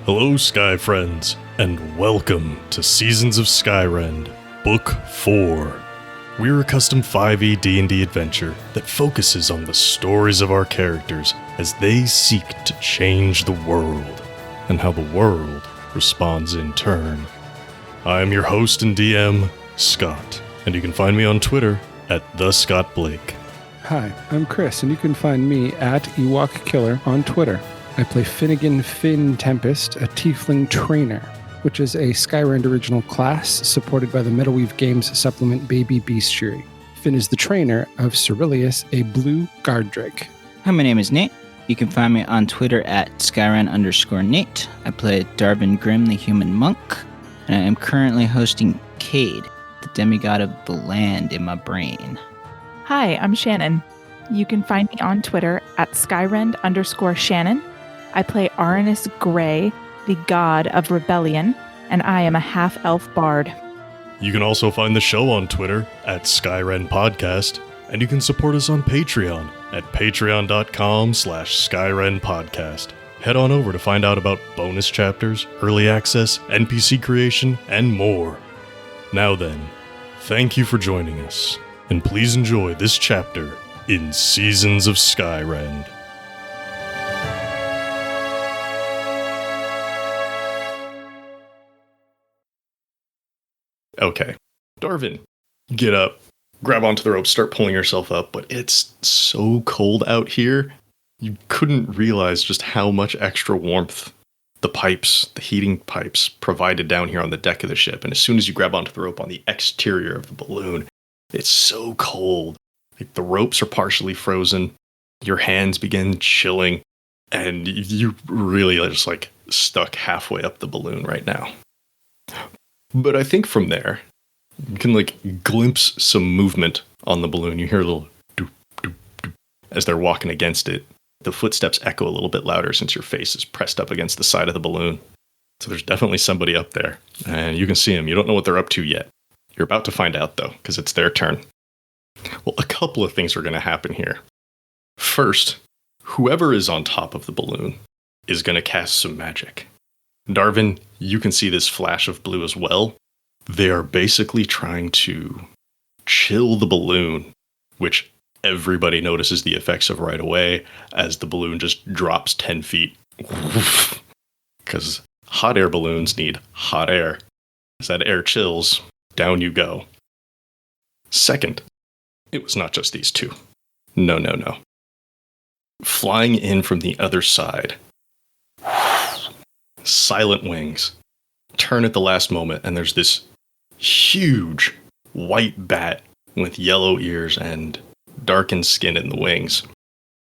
Hello, Sky Friends, and welcome to Seasons of Skyrend, Book 4. We're a custom 5e D&D adventure that focuses on the stories of our characters as they seek to change the world, and how the world responds in turn. I am your host and DM, Scott, and you can find me on Twitter at @TheScottBlake. Hi, I'm Chris, and you can find me at EwokKiller on Twitter. I play Finnigan Finn Tempest, a Tiefling Trainer, which is a Skyrend original class supported by the Metalweave Games supplement Baby Bestiary. Finn is the trainer of Cerilius, a blue guard drake. Hi, my name is Nate. You can find me on Twitter at Skyrend_Nate. I play Darvin Grimm, the human monk, and I am currently hosting Cade, the demigod of the land in my brain. Hi, I'm Shannon. You can find me on Twitter at Skyrend_Shannon. I play Arannis Grey, the god of rebellion, and I am a half-elf bard. You can also find the show on Twitter at Skyrend Podcast, and you can support us on Patreon at patreon.com/Skyrend Podcast. Head on over to find out about bonus chapters, early access, NPC creation, and more. Now then, thank you for joining us, and please enjoy this chapter in Seasons of Skyrend. Okay, Darvin, get up, grab onto the rope, start pulling yourself up, but it's so cold out here, you couldn't realize just how much extra warmth the heating pipes provided down here on the deck of the ship. And as soon as you grab onto the rope on the exterior of the balloon, it's so cold. Like, the ropes are partially frozen, your hands begin chilling, and you really are just like stuck halfway up the balloon right now. But I think from there, you can like glimpse some movement on the balloon. You hear a little doop, doop, doop as they're walking against it. The footsteps echo a little bit louder since your face is pressed up against the side of the balloon. So there's definitely somebody up there, and you can see them. You don't know what they're up to yet. You're about to find out, though, because it's their turn. Well, a couple of things are going to happen here. First, whoever is on top of the balloon is going to cast some magic. Darvin, you can see this flash of blue as well. They are basically trying to chill the balloon, which everybody notices the effects of right away as the balloon just drops 10 feet. Because hot air balloons need hot air. As that air chills, down you go. Second, it was not just these two. No. Flying in from the other side, silent wings, turn at the last moment, and there's this huge white bat with yellow ears and darkened skin in the wings.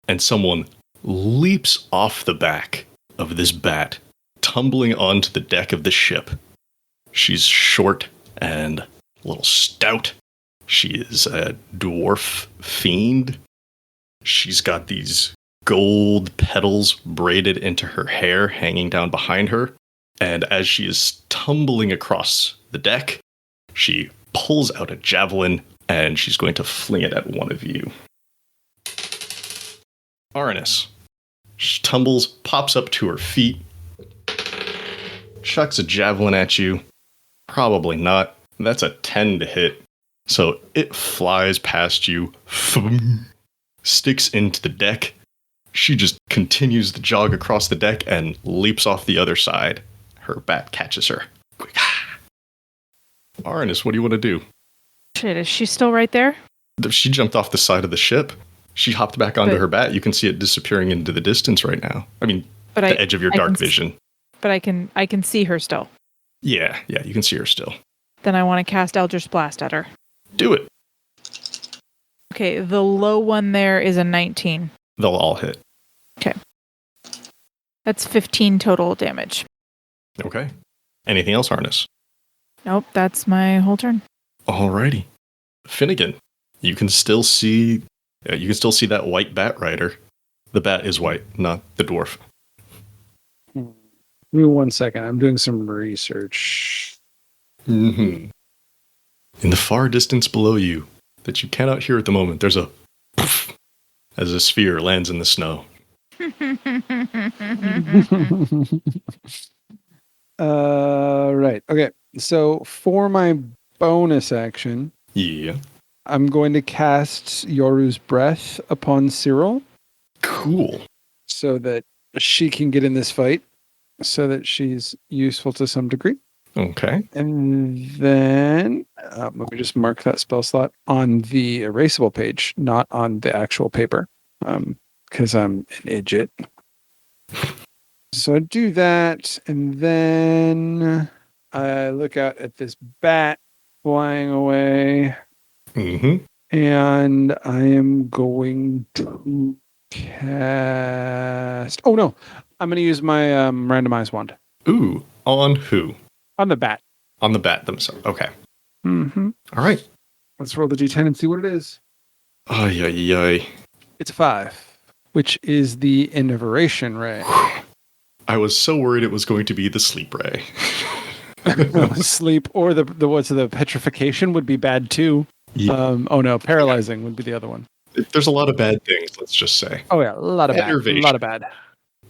And someone leaps off the back of this bat, tumbling onto the deck of the ship. She's short and a little stout. She is a dwarf fiend. She's got these gold petals braided into her hair hanging down behind her. And as she is tumbling across the deck, she pulls out a javelin and she's going to fling it at one of you. Arannis. She tumbles, pops up to her feet, chucks a javelin at you. Probably not. That's a 10 to hit. So it flies past you, sticks into the deck. She just continues to jog across the deck and leaps off the other side. Her bat catches her. Arannis, what do you want to do? Shit, is she still right there? She jumped off the side of the ship. She hopped back onto her bat. You can see it disappearing into the distance right now. I mean, the edge of your dark vision. But I can see her still. Yeah, you can see her still. Then I want to cast Eldritch Blast at her. Do it. Okay, the low one there is a 19. They'll all hit. Okay. That's 15 total damage. Okay. Anything else, Arannis? Nope, that's my whole turn. Alrighty. Finnigan, you can still see that white bat rider. The bat is white, not the dwarf. Give me 1 second. I'm doing some research. Mm-hmm. In the far distance below you, that you cannot hear at the moment, there's a poof as a sphere lands in the snow. Right. Okay. So for my bonus action, Yeah. I'm going to cast Yoru's Breath upon Cyril Cool. so that she can get in this fight, so that she's useful to some degree. Okay. And then let me just mark that spell slot on the erasable page, not on the actual paper, because I'm an idiot. So I do that, and then I look out at this bat flying away, Mm-hmm. and I am going to cast. Oh no, I'm going to use my randomized wand Ooh. On who? on the bat. On the bat themselves. Okay. Mm-hmm. All right. Let's roll the d10 and see what it is. Ay, ay, ay. It's a 5, which is the Innervation Ray. I was so worried it was going to be the sleep ray. Sleep or the petrification would be bad too. Yeah. Oh no, paralyzing would be the other one. There's a lot of bad things, let's just say. Oh yeah, a lot of bad. A Enervation. lot of bad.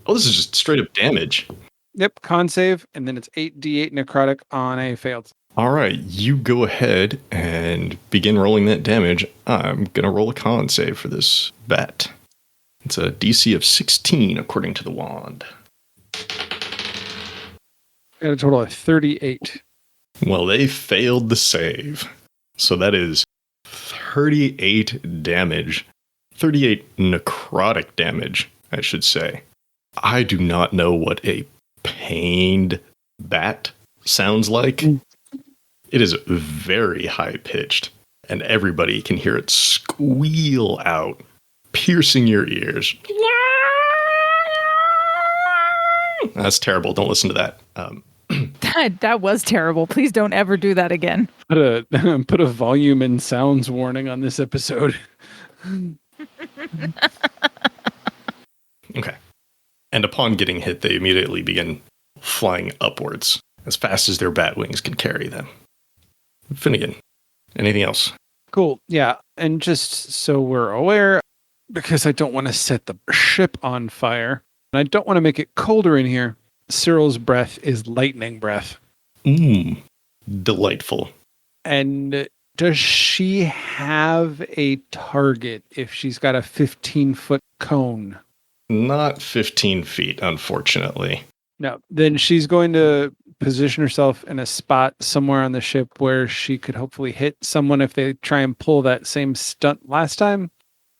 Oh, this is just straight up damage. Yep, con save, and then it's 8d8 necrotic on a failed. All right, you go ahead and begin rolling that damage. I'm going to roll a con save for this bat. It's a DC of 16 according to the wand. Got a total of 38. Well, they failed the save. So that is 38 damage. 38 necrotic damage, I should say. I do not know what a pained bat sounds like. It is very high-pitched, and everybody can hear it squeal out, piercing your ears. That's terrible. Don't listen to that. That was terrible. Please don't ever do that again. Put a volume and sounds warning on this episode. Okay. And upon getting hit, they immediately begin flying upwards as fast as their bat wings can carry them. Finnigan, anything else? Cool. Yeah, and just so we're aware, because I don't want to set the ship on fire, and I don't want to make it colder in here, Cyril's breath is lightning breath. Delightful. And does she have a target if she's got a 15-foot cone? Not 15 feet, unfortunately. No. Then she's going to position herself in a spot somewhere on the ship where she could hopefully hit someone if they try and pull that same stunt last time.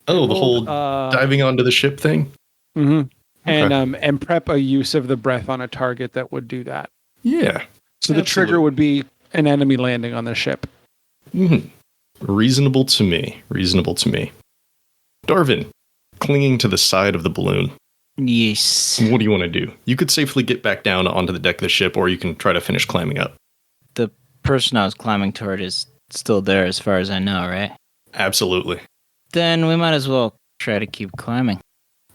Oh, the whole diving onto the ship thing? Mm-hmm. Okay. And prep a use of the breath on a target that would do that. Yeah. So the trigger would be an enemy landing on the ship. Mm-hmm. Reasonable to me. Darvin, clinging to the side of the balloon. Yes. What do you want to do? You could safely get back down onto the deck of the ship, or you can try to finish climbing up. The person I was climbing toward is still there as far as I know, right? Absolutely. Then we might as well try to keep climbing.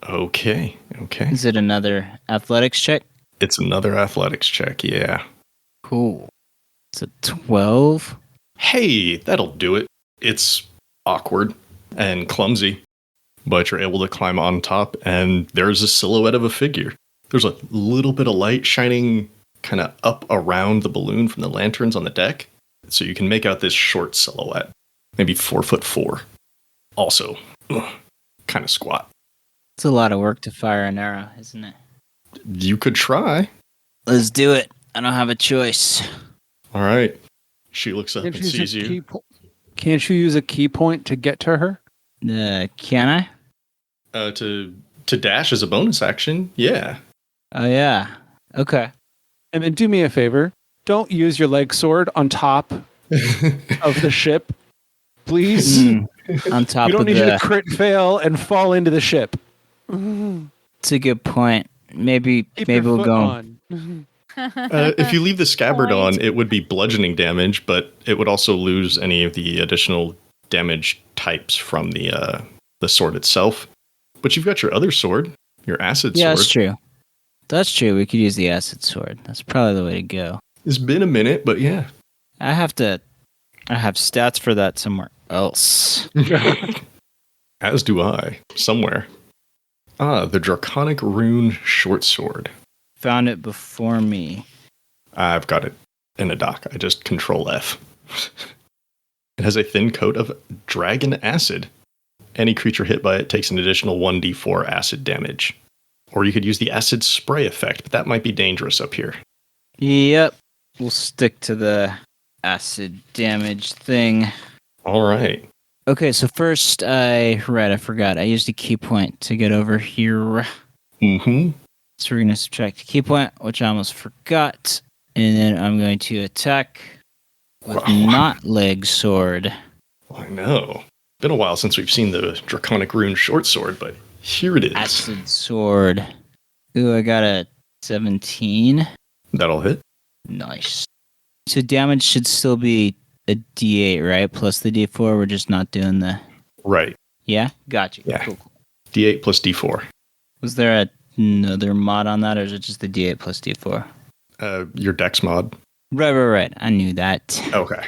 Okay. Is it another athletics check? It's another athletics check, yeah. Cool. It's a 12. Hey, that'll do it. It's awkward and clumsy, but you're able to climb on top, and there's a silhouette of a figure. There's a little bit of light shining kind of up around the balloon from the lanterns on the deck, so you can make out this short silhouette, maybe 4'4". Also, kind of squat. It's a lot of work to fire an arrow, isn't it? You could try. Let's do it. I don't have a choice. All right. She looks up and sees you. Can't you use a key point to get to her? Can I? To dash as a bonus action, yeah. Oh, yeah. Okay. And then do me a favor. Don't use your leg sword on top of the ship. Please. On top of the... You don't need to crit fail and fall into the ship. It's a good point. Maybe we'll go on. If you leave the scabbard on, it would be bludgeoning damage, but it would also lose any of the additional damage types from the sword itself. But you've got your other sword, your acid sword. Yeah, that's true. That's true. We could use the acid sword. That's probably the way to go. It's been a minute, but yeah. I have stats for that somewhere else. As do I, somewhere. The Draconic Rune Short Sword. Found it before me. I've got it in a doc. I just control F. It has a thin coat of dragon acid. Any creature hit by it takes an additional 1d4 acid damage. Or you could use the acid spray effect, but that might be dangerous up here. Yep. We'll stick to the acid damage thing. All right. Okay, so first I forgot. I used a key point to get over here. Mm-hmm. So we're going to subtract a key point, which I almost forgot. And then I'm going to attack with not leg sword. I know. Been a while since we've seen the Draconic Rune short sword, but here it is. Acid sword. Ooh, I got a 17. That'll hit. Nice. So damage should still be a D8, right? Plus the D4. We're just not doing the... Right. Yeah? Gotcha. Yeah. Cool. D8 plus D4. Was there another mod on that, or is it just the D8 plus D4? Your dex mod. Right. I knew that. Okay.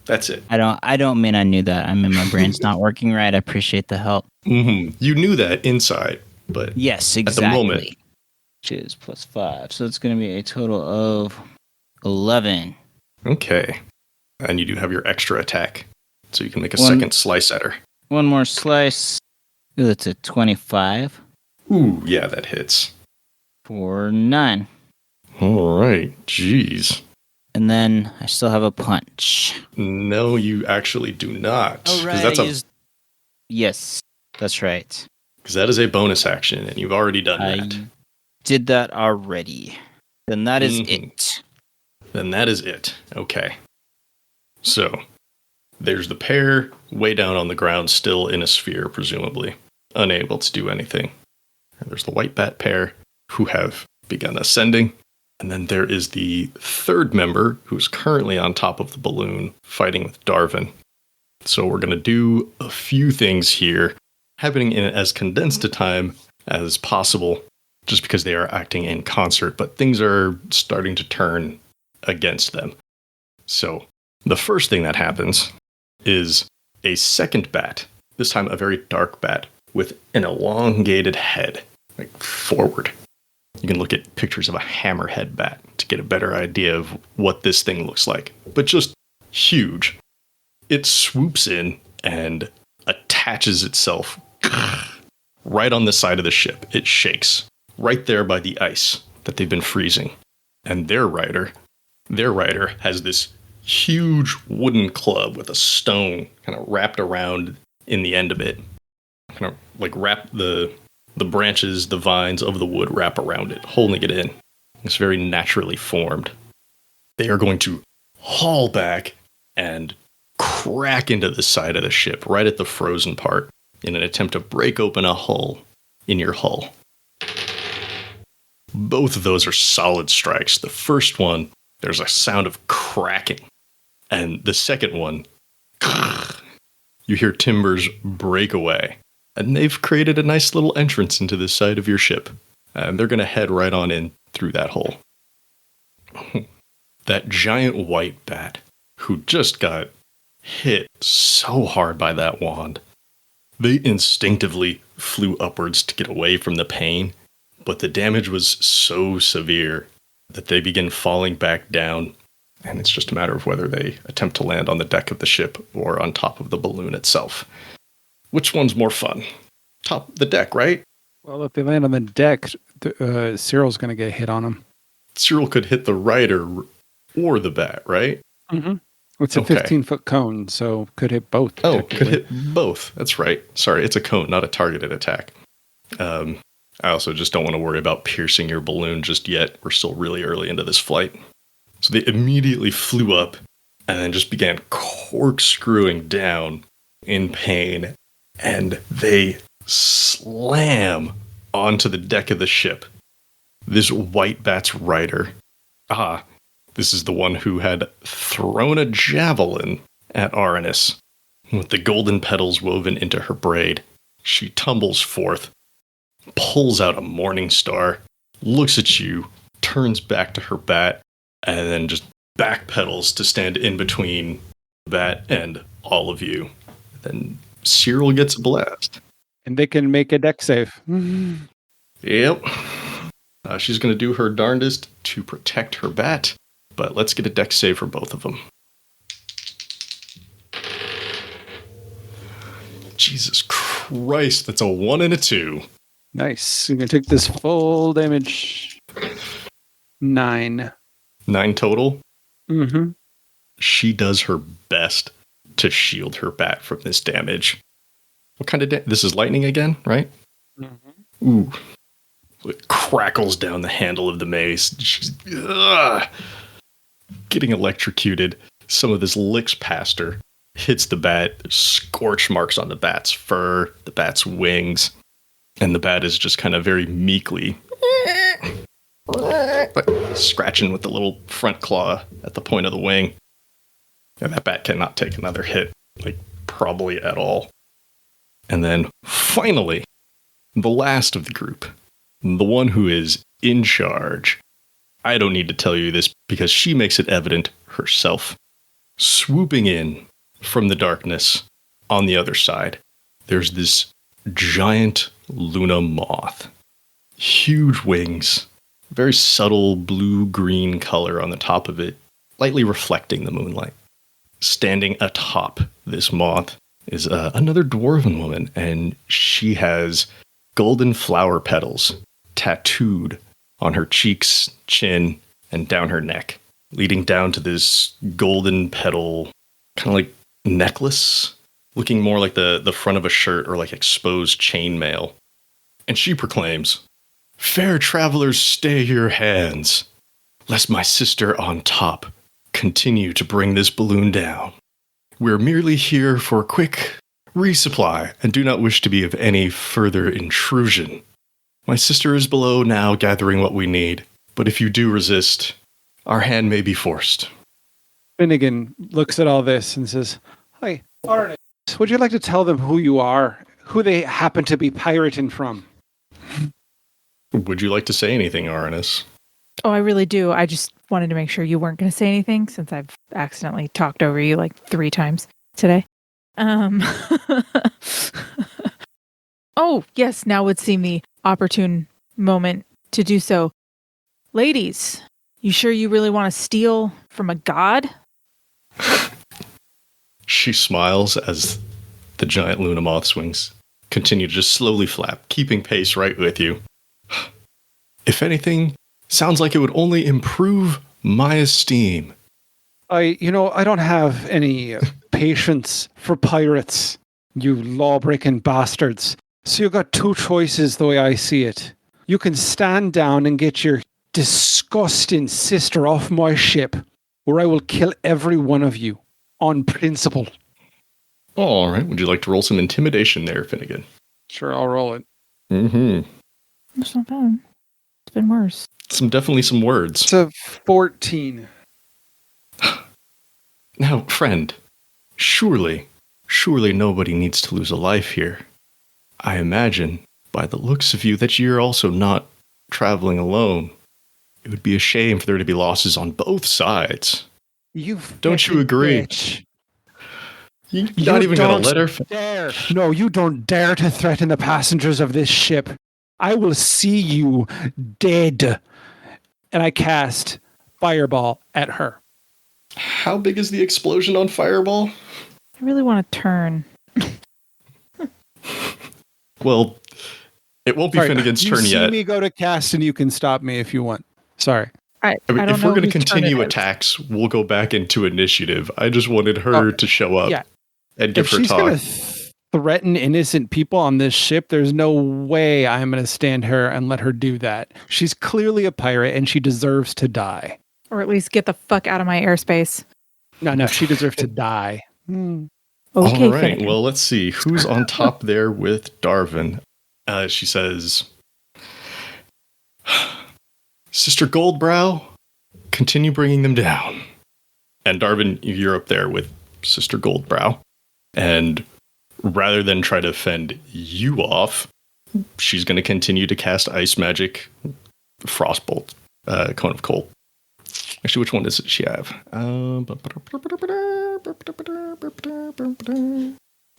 That's it. I don't mean I knew that. I mean my brain's not working right. I appreciate the help. Mm-hmm. You knew that inside, but yes, exactly. At the moment. Which is plus 5. So it's going to be a total of 11. Okay. And you do have your extra attack, so you can make a second slice at her. One more slice. Ooh, that's a 25. Ooh, yeah, that hits. For 9. All right. Jeez. And then I still have a punch. No, you actually do not. Oh, right. That's Yes, that's right. Because that is a bonus action, and you've already done that. Did that already. Then that is it. Then that is it. Okay. So, there's the pair way down on the ground, still in a sphere, presumably, unable to do anything. And there's the white bat pair, who have begun ascending. And then there is the third member, who's currently on top of the balloon, fighting with Darvin. So we're going to do a few things here, happening in as condensed a time as possible, just because they are acting in concert, but things are starting to turn against them. So the first thing that happens is a second bat, this time a very dark bat, with an elongated head, like forward. You can look at pictures of a hammerhead bat to get a better idea of what this thing looks like, but just huge. It swoops in and attaches itself right on the side of the ship. It shakes right there by the ice that they've been freezing. And their rider has this huge wooden club with a stone kind of wrapped around in the end of it. Kind of like wrap the branches, the vines of the wood wrap around it, holding it in. It's very naturally formed. They are going to haul back and crack into the side of the ship, right at the frozen part, in an attempt to break open a hole in your hull. Both of those are solid strikes. The first one, there's a sound of cracking. And the second one, you hear timbers break away. And they've created a nice little entrance into the side of your ship. And they're going to head right on in through that hole. That giant white bat, who just got hit so hard by that wand, they instinctively flew upwards to get away from the pain, but the damage was so severe that they begin falling back down, and it's just a matter of whether they attempt to land on the deck of the ship or on top of the balloon itself. Which one's more fun? The deck, right? Well, if they land on the deck, Cyril's going to get hit on them. Cyril could hit the rider or the bat, right? Mm-hmm. It's a 15-foot cone, so could hit both. Oh, could hit both. That's right. Sorry, it's a cone, not a targeted attack. I also just don't want to worry about piercing your balloon just yet. We're still really early into this flight. So they immediately flew up and then just began corkscrewing down in pain. And they slam onto the deck of the ship. This white bat's rider. This is the one who had thrown a javelin at Arannis. With the golden petals woven into her braid, she tumbles forth, pulls out a morning star, looks at you, turns back to her bat, and then just backpedals to stand in between the bat and all of you. Then Cyril gets a blast. And they can make a deck save. Yep. She's going to do her darndest to protect her bat. but let's get a dex save for both of them. Jesus Christ, that's a 1 and a 2. Nice. You're going to take this full damage. 9. 9 total? Mm-hmm. She does her best to shield her bat from this damage. What kind of this is lightning again, right? Mm-hmm. Ooh. It crackles down the handle of the mace. She's getting electrocuted. Some of this licks past her. Hits the bat. Scorch marks on the bat's fur, the bat's wings. And the bat is just kind of very meekly scratching with the little front claw at the point of the wing. And that bat cannot take another hit, like probably at all. And then finally, the last of the group, the one who is in charge. I don't need to tell you this because she makes it evident herself. Swooping in from the darkness on the other side, there's this giant Luna moth. Huge wings, very subtle blue-green color on the top of it, lightly reflecting the moonlight. Standing atop this moth is another dwarven woman, and she has golden flower petals tattooed on her cheeks, chin, and down her neck, leading down to this golden petal, kind of like necklace, looking more like the front of a shirt or like exposed chainmail. And she proclaims, "Fair travelers, stay your hands, lest my sister on top continue to bring this balloon down. We're merely here for a quick resupply and do not wish to be of any further intrusion. My sister is below now gathering what we need, but if you do resist, our hand may be forced." Finnigan looks at all this and says, "Hi, Arannis. Would you like to tell them who you are, who they happen to be pirating from?" Would you like to say anything, Arannis? Oh, I really do. I just wanted to make sure you weren't going to say anything since I've accidentally talked over you like 3 times today. Oh, yes, now would seem the opportune moment to do so. Ladies, you sure you really want to steal from a god? She smiles as the giant Luna moth's wings continue to just slowly flap, keeping pace right with you. If anything, sounds like it would only improve my esteem. I don't have any patience for pirates, you law-breaking bastards. So you got 2 choices the way I see it. You can stand down and get your disgusting sister off my ship, or I will kill every one of you on principle. All right. Would you like to roll some intimidation there, Finnigan? Sure, I'll roll it. Mm-hmm. That's not bad. It's been worse. Definitely some words. It's a 14. Now, friend, surely nobody needs to lose a life here. I imagine, by the looks of you, that you're also not traveling alone. It would be a shame for there to be losses on both sides. Don't you agree? Bitch. You're not even going to let her... Dare. No, you don't dare to threaten the passengers of this ship. I will see you dead. And I cast Fireball at her. How big is the explosion on Fireball? I really want to turn. Well, it won't be Finnigan's turn You yet. see me go to cast and you can stop me if you want. Sorry. I don't if know we're going to whose turn continue it is. attacks, we'll go back into initiative. I just wanted her to show up and give If her she's talk. going to threaten innocent people on this ship, there's no way I'm going to stand her and let her do that. She's clearly a pirate and she deserves to die. Or at least get the fuck out of my airspace. No, she deserves to die. Okay, All right, Finnegan. well, let's see. Who's on top there with Darvin? She says, "Sister Goldbrow, continue bringing them down." And Darvin, you're up there with Sister Goldbrow. And rather than try to fend you off, she's going to continue to cast Ice Magic, Frostbolt, Cone of Cold. Actually, which one does she have?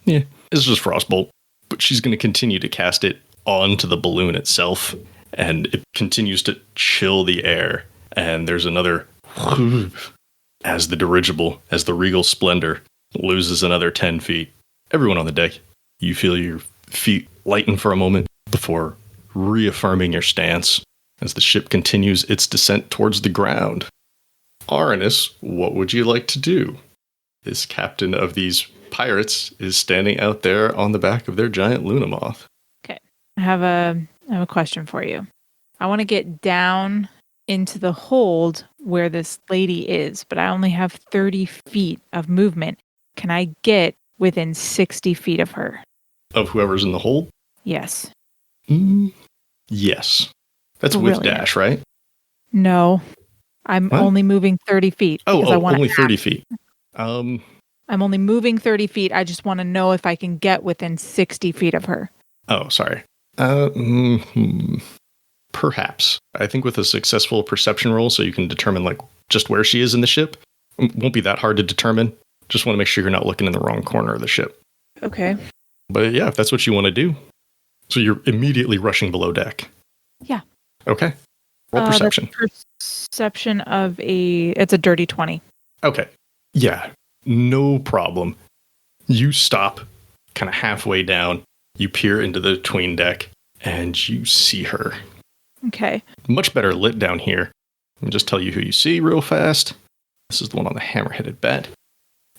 Yeah, it's just Frostbolt. But she's going to continue to cast it onto the balloon itself, and it continues to chill the air. And there's another As the dirigible, as the Regal Splendor loses another 10 feet, everyone on the deck, you feel your feet lighten for a moment before reaffirming your stance as the ship continues its descent towards the ground. Arannis, what would you like to do? This captain of these pirates is standing out there on the back of their giant Luna Moth. Okay. I have a question for you. I want to get down into the hold where this lady is, but I only have 30 feet of movement. Can I get within 60 feet of her? Of whoever's in the hold? Yes. Yes. That's with dash, right? No. I'm only moving 30 feet. Only 30 feet. I'm only moving 30 feet. I just want to know if I can get within 60 feet of her. Oh, sorry. Perhaps. I think with a successful perception roll, so you can determine like just where she is in the ship, it won't be that hard to determine. Just want to make sure you're not looking in the wrong corner of the ship. Okay. But yeah, if that's what you want to do. So you're immediately rushing below deck. Yeah. Okay. Roll perception. Perception of it's a dirty 20. Okay. Yeah. No problem. You stop kind of halfway down. You peer into the tween deck and you see her. Okay. Much better lit down here. Let me just tell you who you see real fast. This is the one on the hammer-headed bat.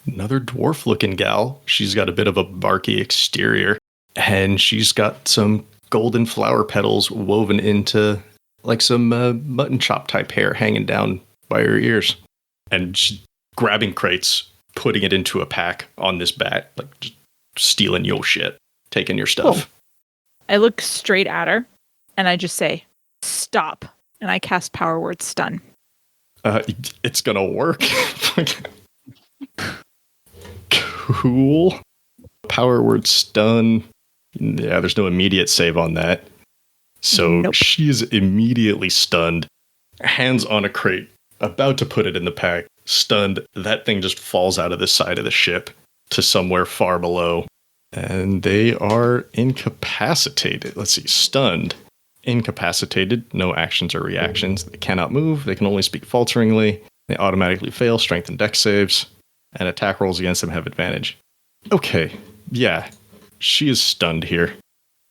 Another dwarf-looking gal. She's got a bit of a barky exterior. And she's got some golden flower petals woven into like some mutton chop type hair hanging down by her ears. And she's grabbing crates, putting it into a pack on this bat, like just stealing your shit, taking your stuff. Cool. I look straight at her and I just say, stop. And I cast Power Word Stun. It's gonna work. Cool. Power Word Stun. Yeah, there's no immediate save on that. So Nope. She is immediately stunned. Hands on a crate, about to put it in the pack. Stunned. That thing just falls out of the side of the ship to somewhere far below. And they are incapacitated. Let's see. Stunned. Incapacitated. No actions or reactions. They cannot move. They can only speak falteringly. They automatically fail strength and dex saves. And attack rolls against them have advantage. Okay. Yeah. She is stunned here.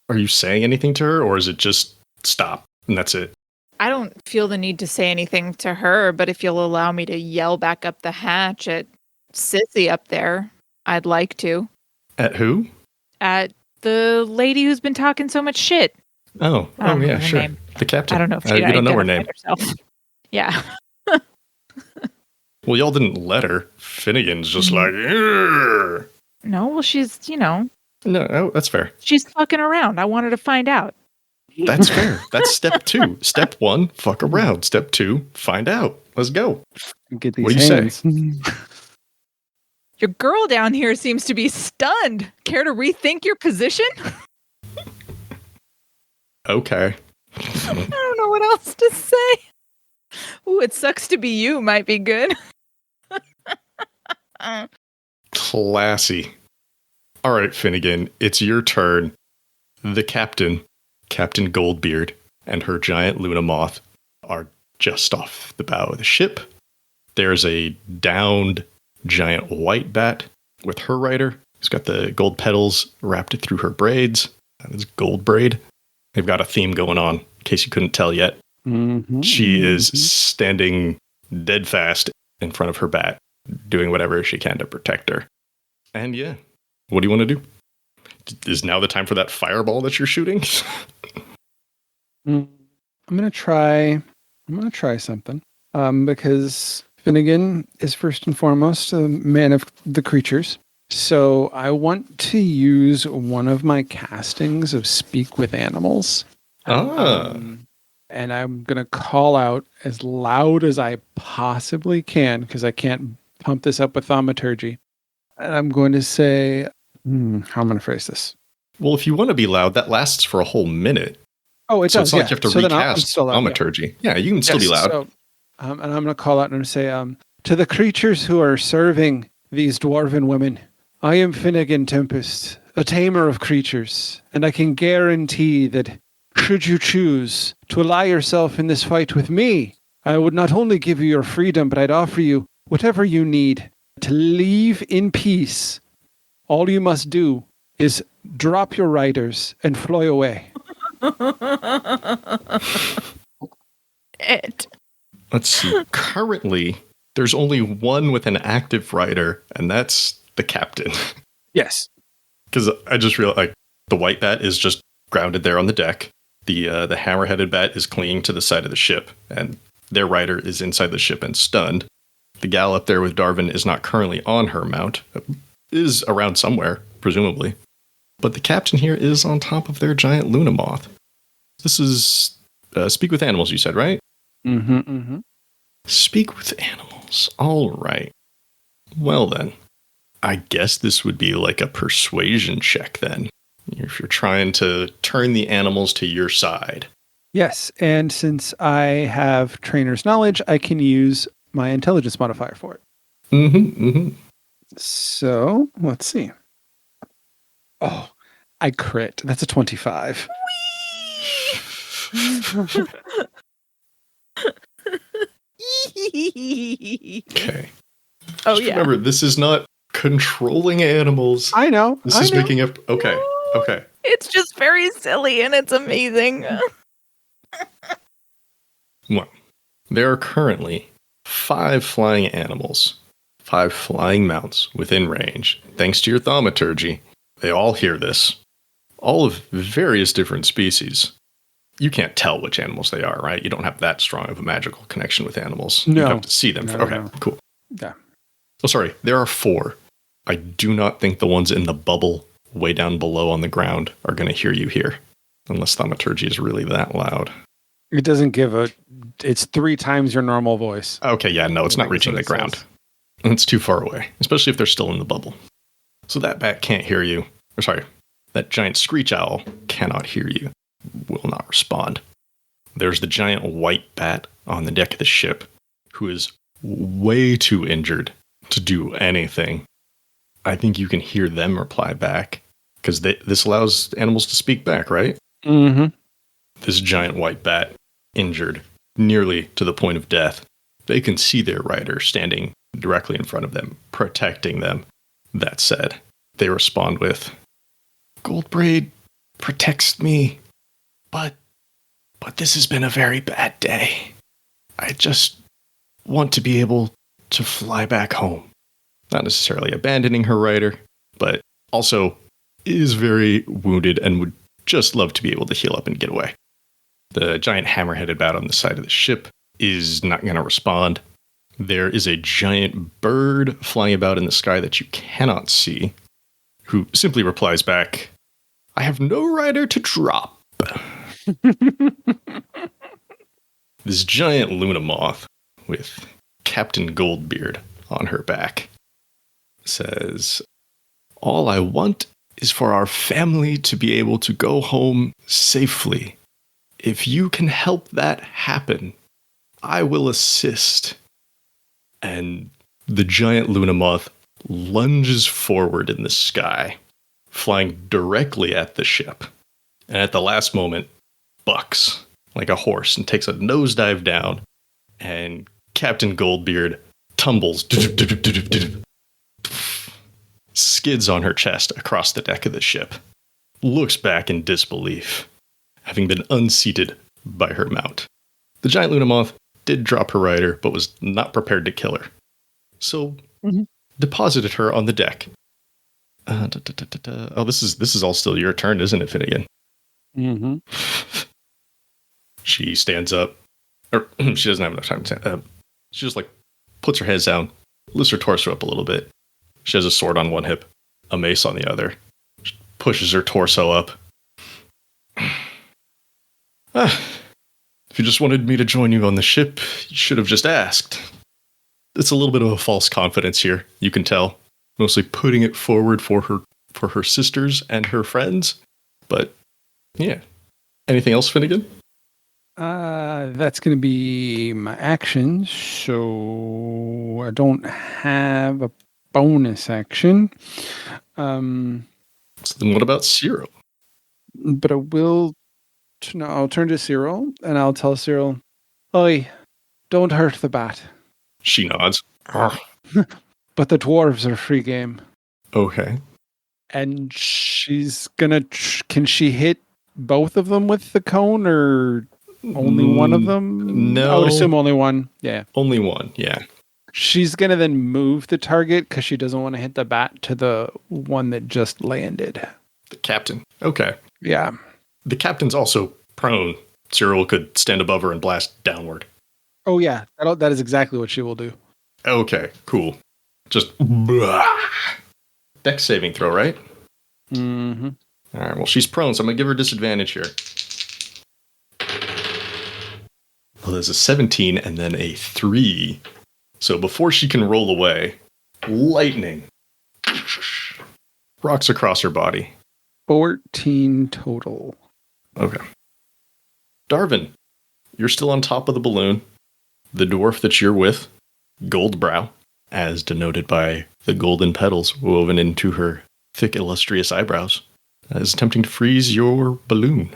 Are you saying anything to her, or is it just stop and that's it? I don't feel the need to say anything to her, but if you'll allow me to yell back up the hatch at Sissy up there, I'd like to. At who? At the lady who's been talking so much shit. Oh yeah, sure. Name. The captain. I don't know if she you don't know her name. Herself. Yeah. Well, y'all didn't let her. Finnigan's just like, Arr! No, well, she's, No, that's fair. She's fucking around. I wanted to find out. That's fair. That's step 2. Step 1, fuck around. Step 2, find out. Let's go. Get these what do you say? Your girl down here seems to be stunned. Care to rethink your position? Okay. I don't know what else to say. Ooh, it sucks to be you might be good. Classy. All right, Finnigan, it's your turn. The captain, Captain Goldbeard, and her giant Luna Moth are just off the bow of the ship. There's a downed giant white bat with her rider. He's got the gold petals wrapped through her braids. That is gold braid. They've got a theme going on, in case you couldn't tell yet. Mm-hmm. She is standing dead fast in front of her bat, doing whatever she can to protect her. And yeah, what do you want to do? Is now the time for that fireball that you're shooting? I'm gonna try something. Because Finnigan is first and foremost a man of the creatures. So I want to use one of my castings of Speak with Animals. And I'm going to call out as loud as I possibly can, because I can't pump this up with thaumaturgy. And I'm going to say, how am I going to phrase this? Well, if you want to be loud, that lasts for a whole minute. Oh, it so does. It's not like you have to recast thaumaturgy. Yeah, you can still be loud. So, and I'm going to call out and I'm going to say, to the creatures who are serving these dwarven women, I am Finnigan Tempest, a tamer of creatures, and I can guarantee that should you choose to ally yourself in this fight with me, I would not only give you your freedom, but I'd offer you whatever you need to leave in peace. All you must do is drop your riders and fly away. Let's see. Currently, there's only one with an active rider, and that's the captain. Yes. Because I just realized, like, the white bat is just grounded there on the deck. The hammer-headed bat is clinging to the side of the ship, and their rider is inside the ship and stunned. The gal up there with Darvin is not currently on her mount. Is around somewhere, presumably. But the captain here is on top of their giant Luna moth. This is speak with animals, you said, right? Mm-hmm, mm-hmm. Speak with animals. All right. Well then, I guess this would be like a persuasion check then. If you're trying to turn the animals to your side. Yes, and since I have trainer's knowledge, I can use my intelligence modifier for it. Mm-hmm, mm-hmm. So, let's see. Oh, I crit. That's a 25. Okay. Oh, Just yeah. remember, this is not controlling animals. I know. This is making up. Okay. Okay. It's just very silly and it's amazing. Well, there are currently 5 flying animals, 5 flying mounts within range. Thanks to your thaumaturgy, they all hear this. All of various different species. You can't tell which animals they are, right? You don't have that strong of a magical connection with animals. No. You have to see them. No, Okay, no. cool. Yeah. Oh, sorry. There are 4. I do not think the ones in the bubble way down below on the ground are going to hear you here. Unless thaumaturgy is really that loud. It doesn't give a... It's 3 times your normal voice. Okay, yeah, no, it's not That's reaching what the it ground. says. And it's too far away, especially if they're still in the bubble. So that bat can't hear you. Or sorry, that giant screech owl cannot hear you. Will not respond. There's the giant white bat on the deck of the ship, who is way too injured to do anything. I think you can hear them reply back, because this allows animals to speak back, right? Mm-hmm. This giant white bat, injured nearly to the point of death. They can see their rider standing directly in front of them, protecting them. That said, they respond with, Goldbraid protects me, but this has been a very bad day. I just want to be able to fly back home. Not necessarily abandoning her rider, but also is very wounded and would just love to be able to heal up and get away. The giant hammer-headed bat on the side of the ship is not going to respond. There is a giant bird flying about in the sky that you cannot see, who simply replies back, I have no rider to drop. This giant Luna moth with Captain Goldbeard on her back says, all I want is for our family to be able to go home safely. If you can help that happen, I will assist. And the giant Luna moth lunges forward in the sky, flying directly at the ship. And at the last moment, bucks like a horse and takes a nosedive down. And Captain Goldbeard tumbles, skids on her chest across the deck of the ship, looks back in disbelief, having been unseated by her mount. The giant Luna moth did drop her rider, but was not prepared to kill her. So, deposited her on the deck. Oh, this is all still your turn, isn't it, Finnigan? Mm-hmm. She stands up. Or, she doesn't have enough time to stand up. She just, puts her head down, lifts her torso up a little bit. She has a sword on one hip, a mace on the other. She pushes her torso up. If you just wanted me to join you on the ship, you should have just asked. It's a little bit of a false confidence here, you can tell. Mostly putting it forward for her sisters and her friends. But, yeah. Anything else, Finnigan? That's going to be my action. So I don't have a bonus action. So then what about Cyril? But I will... I'll turn to Cyril, and I'll tell Cyril, Oi, Don't hurt the bat. She nods. But the dwarves are free game. Okay. And she's gonna... Can she hit both of them with the cone, or only one of them? No. I would assume only one. Yeah. Only one, yeah. She's gonna then move the target because she doesn't want to hit the bat to the one that just landed. The captain. Okay. Yeah. The captain's also prone. Cyril could stand above her and blast downward. Oh, yeah. That is exactly what she will do. Okay, cool. Just dex saving throw, right? Mm-hmm. All right, well, she's prone, so I'm going to give her disadvantage here. Well, there's a 17 and then a 3. So before she can roll away, lightning rocks across her body. 14 total. Okay. Darvin, you're still on top of the balloon. The dwarf that you're with, Goldbrow, as denoted by the golden petals woven into her thick, illustrious eyebrows, is attempting to freeze your balloon.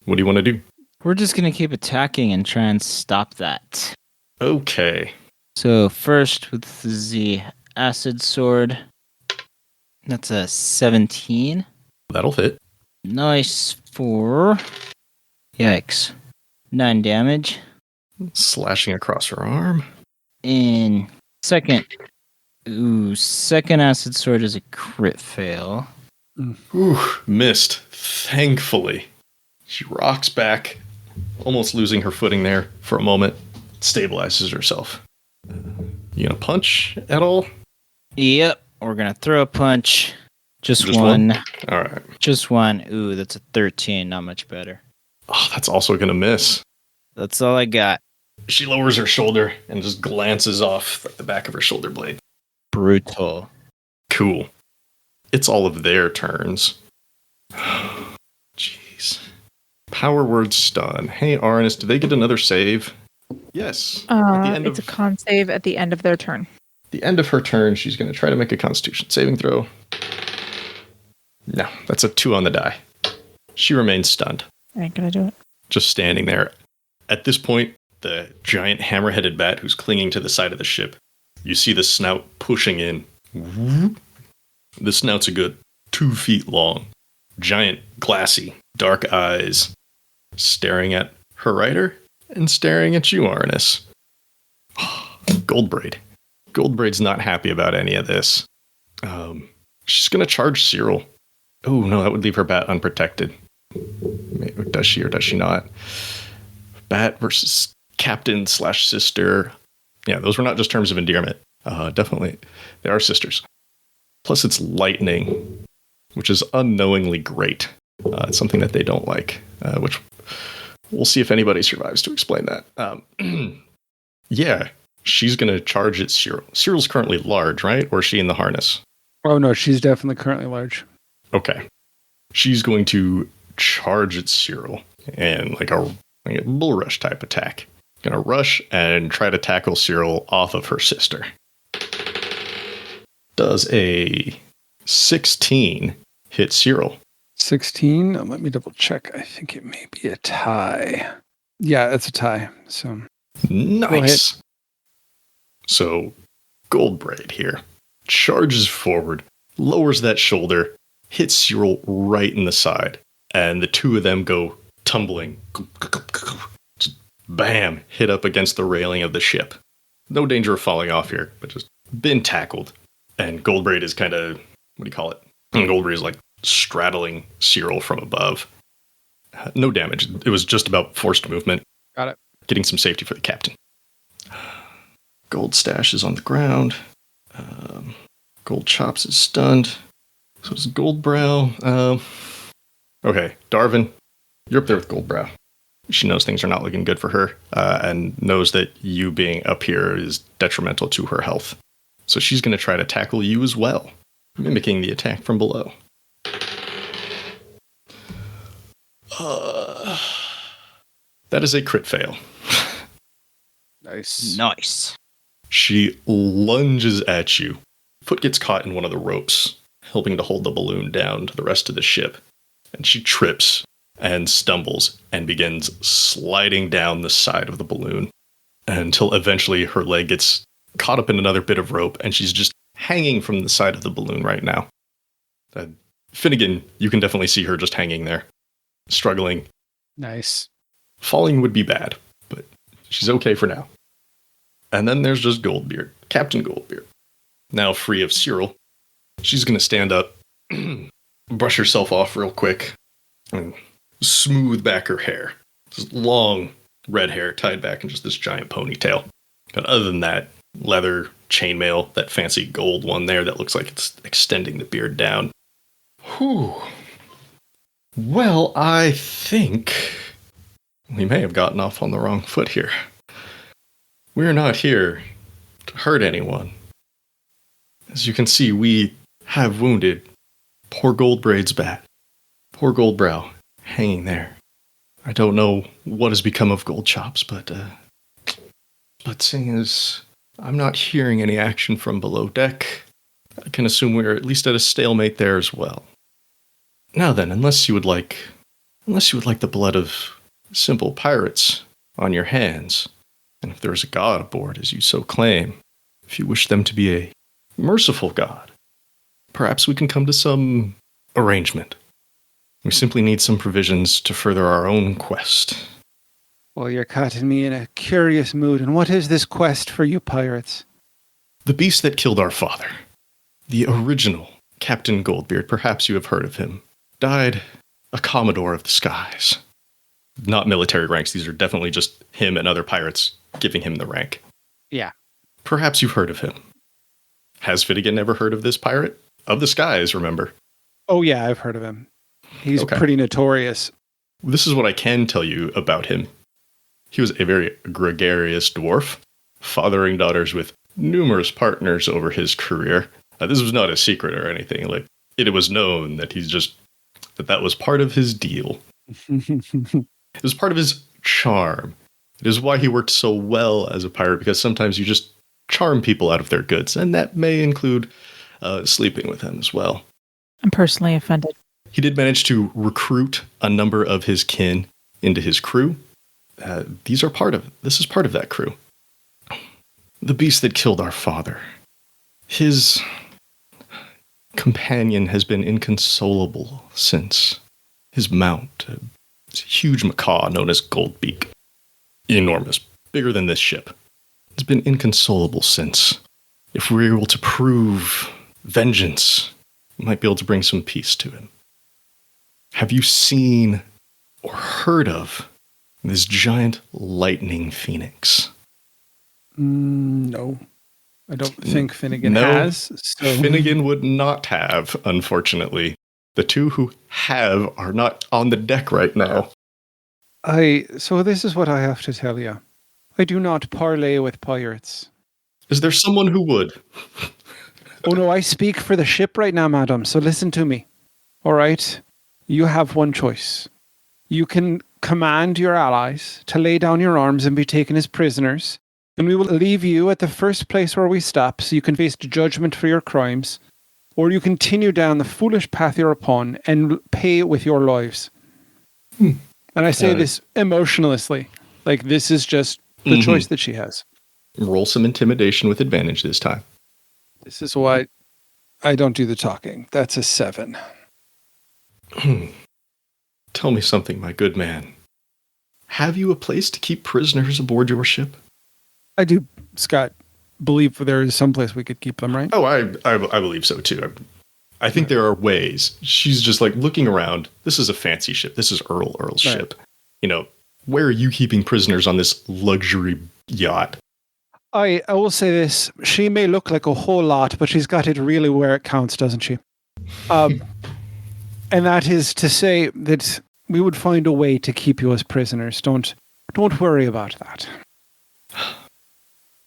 What do you want to do? We're just going to keep attacking and try and stop that. Okay. So first with the acid sword. That's a 17. That'll hit. Nice for... Yikes. 9 damage. Slashing across her arm. And second acid sword is a crit fail. Ooh, missed. Thankfully. She rocks back, almost losing her footing there for a moment. Stabilizes herself. You gonna punch at all? Yep, we're gonna throw a punch. Just one. All right. Just one. Ooh, that's a 13. Not much better. Oh, that's also gonna miss. That's all I got. She lowers her shoulder and just glances off the back of her shoulder blade. Brutal. Cool. It's all of their turns. Jeez. Power word stun. Hey, Arannis, do they get another save? Yes. It's a con save at the end of their turn. The end of her turn, she's going to try to make a Constitution saving throw. No, that's a 2 on the die. She remains stunned. I ain't gonna do it. Just standing there. At this point, the giant hammer-headed bat who's clinging to the side of the ship, you see the snout pushing in. The snout's a good 2 feet long. Giant, glassy, dark eyes staring at her rider and staring at you, Arannis. Goldbraid. Goldbraid's not happy about any of this. She's going to charge Cyril. Oh, no, that would leave her bat unprotected. Does she or does she not? Bat versus captain / sister. Yeah, those were not just terms of endearment. Definitely, they are sisters. Plus, it's lightning, which is unknowingly great. It's something that they don't like, which we'll see if anybody survives to explain that. Yeah, she's going to charge at Cyril. Cyril's currently large, right? Or is she in the harness? Oh, no, she's definitely currently large. Okay. She's going to charge at Cyril and like a bull rush type attack. Gonna rush and try to tackle Cyril off of her sister. Does a 16 hit Cyril? 16? Let me double check. I think it may be a tie. Yeah, it's a tie. So nice. So Goldbraid here charges forward, lowers that shoulder, hits Cyril right in the side, and the two of them go tumbling. Just bam, hit up against the railing of the ship. No danger of falling off here, but just been tackled. And Goldbraid is kind of, what do you call it? And Goldbraid is like straddling Cyril from above. No damage. It was just about forced movement. Got it. Getting some safety for the captain. Gold Stash is on the ground. Gold Chops is stunned. So it's Goldbrow. Okay, Darvin, you're up there with Goldbrow. She knows things are not looking good for her, and knows that you being up here is detrimental to her health. So she's going to try to tackle you as well, mimicking the attack from below. That is a crit fail. Nice. She lunges at you. Foot gets caught in one of the ropes, helping to hold the balloon down to the rest of the ship. And she trips and stumbles and begins sliding down the side of the balloon. until eventually her leg gets caught up in another bit of rope, and she's just hanging from the side of the balloon right now. Finnigan, you can definitely see her just hanging there, struggling. Nice. Falling would be bad, but she's okay for now. And then there's just Goldbeard, Captain Goldbeard. Now free of Cyril, she's going to stand up, brush herself off real quick, and smooth back her hair. Just long red hair tied back in just this giant ponytail. But other than that, leather, chainmail, that fancy gold one there that looks like it's extending the beard down. Whew. Well, I think we may have gotten off on the wrong foot here. We're not here to hurt anyone. As you can see, we have wounded poor Goldbraid's bat. Poor Goldbrow, hanging there. I don't know what has become of Goldchops, but seeing as I'm not hearing any action from below deck, I can assume we're at least at a stalemate there as well. Now then, unless you would like the blood of simple pirates on your hands, and if there is a god aboard, as you so claim, if you wish them to be a merciful god, perhaps we can come to some arrangement. We simply need some provisions to further our own quest. Well, you're cutting me in a curious mood. And what is this quest for you pirates? The beast that killed our father. The original Captain Goldbeard, perhaps you have heard of him, died a Commodore of the Skies. Not military ranks, these are definitely just him and other pirates giving him the rank. Yeah. Perhaps you've heard of him. Has Finnigan ever heard of this pirate? Of the Skies, remember? Oh yeah, I've heard of him. He's Okay. pretty notorious. This is what I can tell you about him. He was a very gregarious dwarf, fathering daughters with numerous partners over his career. This was not a secret or anything. Like, it was known that that was part of his deal. It was part of his charm. It is why he worked so well as a pirate, because sometimes you just charm people out of their goods, and that may include sleeping with him as well. I'm personally offended. He did manage to recruit a number of his kin into his crew. This is part of that crew. The beast that killed our father. His companion has been inconsolable since. His mount, a huge macaw known as Goldbeak. Enormous, bigger than this ship. Has been inconsolable since. If we're able to prove vengeance, we might be able to bring some peace to him. Have you seen or heard of this giant lightning phoenix? No. I don't think Finnigan No, has. So. Finnigan would not have, unfortunately. The two who have are not on the deck right now. So this is what I have to tell you. I do not parley with pirates. Is there someone who would? Oh no, I speak for the ship right now, madam, so listen to me. All right? You have one choice. You can command your allies to lay down your arms and be taken as prisoners, and we will leave you at the first place where we stop so you can face judgment for your crimes, or you continue down the foolish path you're upon and pay with your lives. And I say this emotionlessly. Like, this is just the choice that she has. Roll some intimidation with advantage this time. This is why I don't do the talking. That's a 7. Tell me something, my good man. Have you a place to keep prisoners aboard your ship? I do, Scott, believe there is some place we could keep them, right? Oh, I believe so too. I think there are ways. She's just like looking around. This is a fancy ship. This is Earl's ship. You know, where are you keeping prisoners on this luxury yacht? I will say this. She may look like a whole lot, but she's got it really where it counts, doesn't she? And that is to say that we would find a way to keep you as prisoners. Don't worry about that.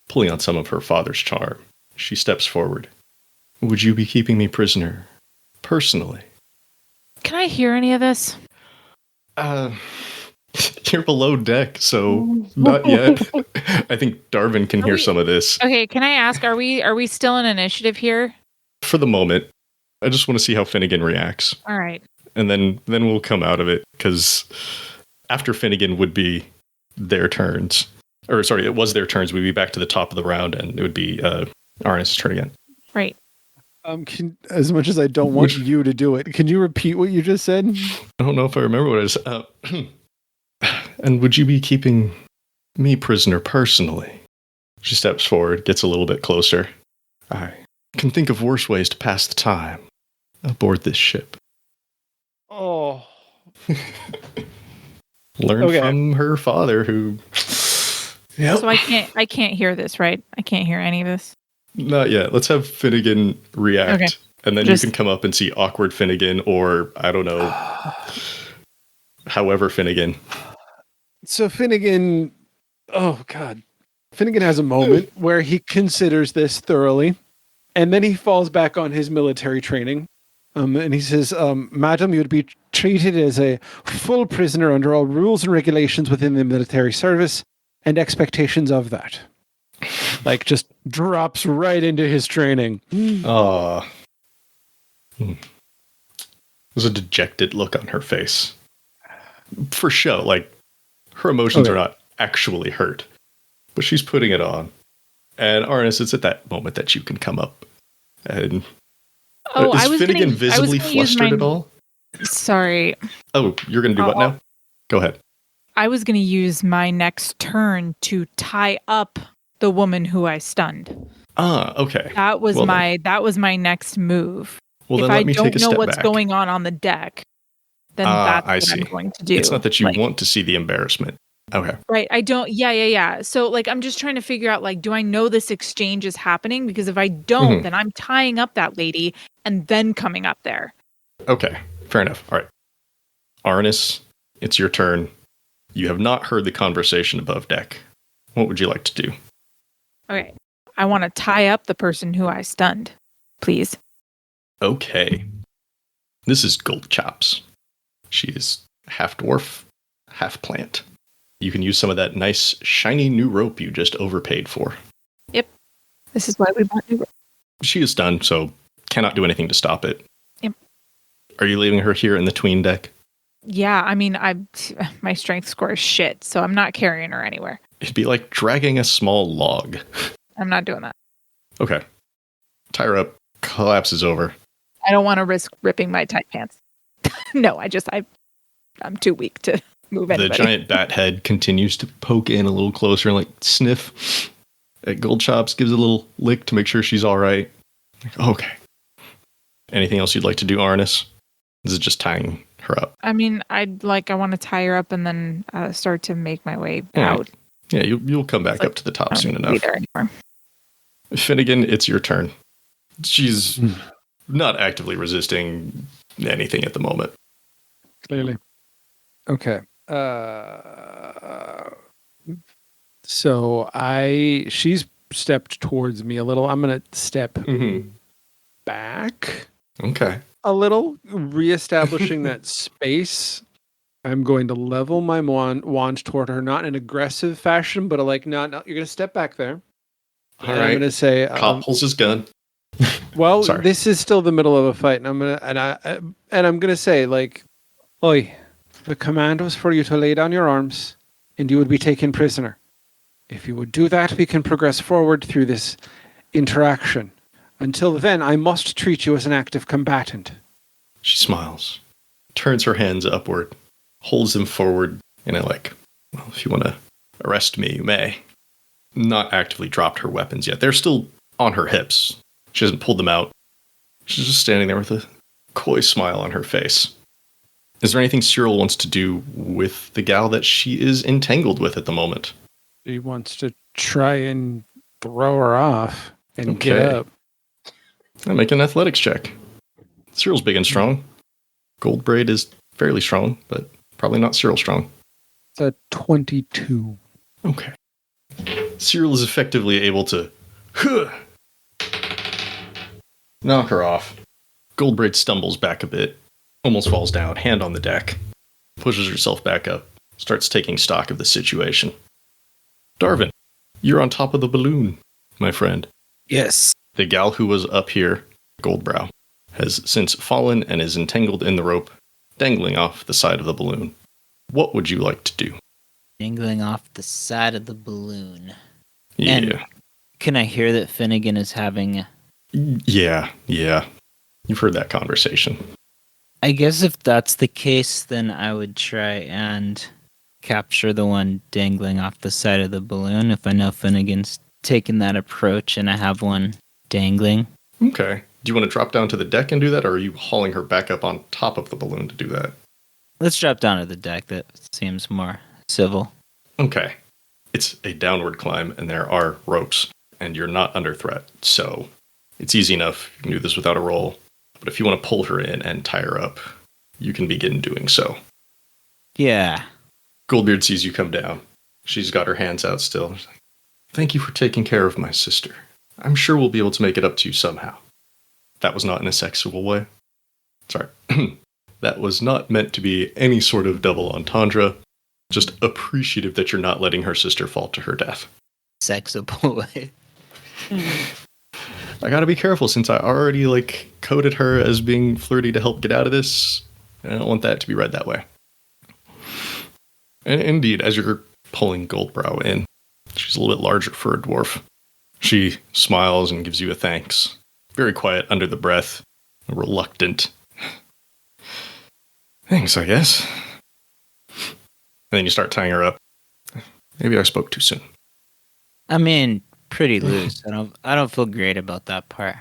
Pulling on some of her father's charm, she steps forward. Would you be keeping me prisoner, personally? Can I hear any of this? You're below deck, so not yet. I think Darvin can hear some of this. Okay, can I ask, are we still in initiative here? For the moment. I just want to see how Finnigan reacts. All right. And then we'll come out of it, because after Finnigan would be their turns. Or sorry, it was their turns. We'd be back to the top of the round, and it would be Arannis' turn again. Right. As much as I don't want you to do it, can you repeat what you just said? I don't know if I remember what it is. And would you be keeping me prisoner personally? She steps forward, gets a little bit closer. I can think of worse ways to pass the time aboard this ship. Oh. Learned from her father, who... Yep. So I can't hear this, right? I can't hear any of this. Not yet. Let's have Finnigan react. Okay. And then you can come up and see awkward Finnigan, or, I don't know, however Finnigan. So Finnigan... Oh, God. Finnigan has a moment where he considers this thoroughly, and then he falls back on his military training. And he says, Madam, you would be treated as a full prisoner under all rules and regulations within the military service and expectations of that. Like, just drops right into his training. There's a dejected look on her face. For show, like, her emotions are not actually hurt. But she's putting it on. And Arannis, it's at that moment that you can come up. And is Finnigan visibly flustered at all? Sorry. Oh, you're going to do what now? Go ahead. I was going to use my next turn to tie up the woman who I stunned. Okay. That was my next move. Well, if then let me take a step back. If I don't know what's going on the deck, then that's what I'm going to do. It's not that you want to see the embarrassment. Okay. Right. I don't. Yeah. So, like, I'm just trying to figure out, like, do I know this exchange is happening? Because if I don't, then I'm tying up that lady and then coming up there. Okay. Fair enough. All right. Arannis, it's your turn. You have not heard the conversation above deck. What would you like to do? Okay. I want to tie up the person who I stunned, please. Okay. This is Gold Chops. She is half dwarf, half plant. You can use some of that nice, shiny new rope you just overpaid for. Yep. This is why we bought new rope. She is stunned, so cannot do anything to stop it. Yep. Are you leaving her here in the tween deck? Yeah, I mean, my strength score is shit, so I'm not carrying her anywhere. It'd be like dragging a small log. I'm not doing that. Okay. Tie her up. Collapses over. I don't want to risk ripping my tight pants. No, I'm too weak to move anybody. The giant bat head continues to poke in a little closer and like sniff at Gold Chops, gives a little lick to make sure she's all right. Okay. Anything else you'd like to do, Arannis? This is just tying her up. I mean, I want to tie her up and then start to make my way out. Yeah, you'll come back up to the top soon enough. Finnigan, it's your turn. She's not actively resisting anything at the moment. Clearly. Okay. So she's stepped towards me a little. I'm going to step back. Okay. A little, reestablishing that space. I'm going to level my wand toward her, not in an aggressive fashion, but no, you're going to step back there. All right. I'm going to say, Cop pulls his gun. Well, this is still the middle of a fight, and I'm going to say, like, oi, the command was for you to lay down your arms, and you would be taken prisoner. If you would do that, we can progress forward through this interaction. Until then, I must treat you as an active combatant. She smiles, turns her hands upward, holds them forward, and if you want to arrest me, you may. Not actively dropped her weapons yet. They're still on her hips. She hasn't pulled them out. She's just standing there with a coy smile on her face. Is there anything Cyril wants to do with the gal that she is entangled with at the moment? He wants to try and throw her off and get up. I'll make an athletics check. Cyril's big and strong. Goldbraid is fairly strong, but probably not Cyril strong. It's a 22. Okay. Cyril is effectively able to knock her off. Goldbraid stumbles back a bit, almost falls down, hand on the deck, pushes herself back up, starts taking stock of the situation. Darvin, you're on top of the balloon, my friend. Yes. The gal who was up here, Goldbrow, has since fallen and is entangled in the rope, dangling off the side of the balloon. What would you like to do? Dangling off the side of the balloon. Yeah. And can I hear that Finnigan is having... Yeah. You've heard that conversation. I guess if that's the case, then I would try and capture the one dangling off the side of the balloon if I know Finnegan's taking that approach and I have one dangling. Okay. Do you want to drop down to the deck and do that, or are you hauling her back up on top of the balloon to do that? Let's drop down to the deck. That seems more civil. Okay. It's a downward climb, and there are ropes, and you're not under threat, so it's easy enough. You can do this without a roll. But if you want to pull her in and tie her up, you can begin doing so. Yeah. Goldbeard sees you come down. She's got her hands out still. She's like, thank you for taking care of my sister. I'm sure we'll be able to make it up to you somehow. That was not in a sexual way. Sorry. That was not meant to be any sort of double entendre. Just appreciative that you're not letting her sister fall to her death. Sexable way. I gotta be careful since I already, coded her as being flirty to help get out of this. And I don't want that to be read that way. And indeed, as you're pulling Goldbrow in, she's a little bit larger for a dwarf. She smiles and gives you a thanks. Very quiet under the breath. Reluctant. Thanks, I guess. And then you start tying her up. Maybe I spoke too soon. I mean, pretty loose. I don't feel great about that part,